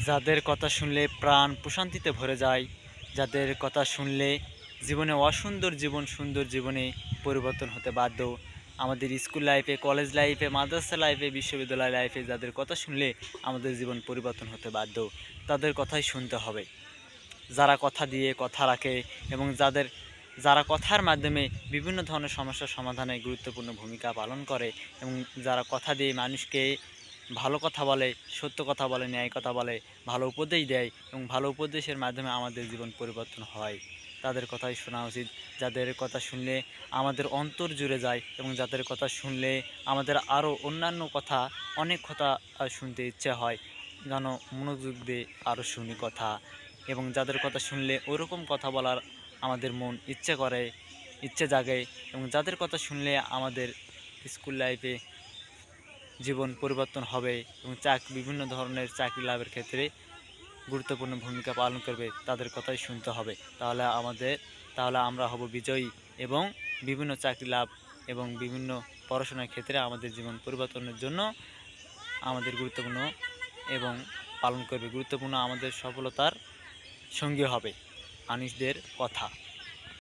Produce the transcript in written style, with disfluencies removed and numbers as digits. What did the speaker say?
যাদের কথা শুনলে প্রাণ প্রশান্তিতে ভরে যায়, যাদের কথা শুনলে জীবনে অসুন্দর জীবন সুন্দর জীবনে পরিবর্তন হতে বাধ্য, আমাদের স্কুল লাইফে, কলেজ লাইফে, মাদ্রাসা লাইফে, বিশ্ববিদ্যালয় লাইফে যাদের কথা শুনলে আমাদের জীবন পরিবর্তন হতে বাধ্য, তাদের কথাই শুনতে হবে। যারা কথা দিয়ে কথা রাখে এবং যারা কথার মাধ্যমে বিভিন্ন ধরনের সমস্যার সমাধানে গুরুত্বপূর্ণ ভূমিকা পালন করে এবং যারা কথা দিয়ে মানুষকে ভালো কথা বলে, সত্য কথা বলে, ন্যায় কথা বলে, ভালো উপদেশ দেয় এবং ভালো উপদেশের মাধ্যমে আমাদের জীবন পরিবর্তন হয়, তাদের কথাই শোনা উচিত। যাদের কথা শুনলে আমাদের অন্তর জুড়ে যায় এবং যাদের কথা শুনলে আমাদের আরও অন্যান্য কথা, অনেক কথা শুনতে ইচ্ছে হয়, যেন মনোযোগ দিয়ে আরও শুনি কথা, এবং যাদের কথা শুনলে ওরকম কথা বলার আমাদের মন ইচ্ছে করে, ইচ্ছে জাগে, এবং যাদের কথা শুনলে আমাদের স্কুল লাইফে জীবন পরিবর্তন হবে এবং বিভিন্ন ধরনের চাকরি লাভের ক্ষেত্রে গুরুত্বপূর্ণ ভূমিকা পালন করবে, তাদের কথাই শুনতে হবে। তাহলে আমরা হব বিজয়ী এবং বিভিন্ন চাকরি লাভ এবং বিভিন্ন পড়াশোনার ক্ষেত্রে আমাদের জীবন পরিবর্তনের জন্য আমাদের গুরুত্বপূর্ণ এবং পালন করবে, গুরুত্বপূর্ণ আমাদের সফলতার সঙ্গী হবে আনিসদের কথা।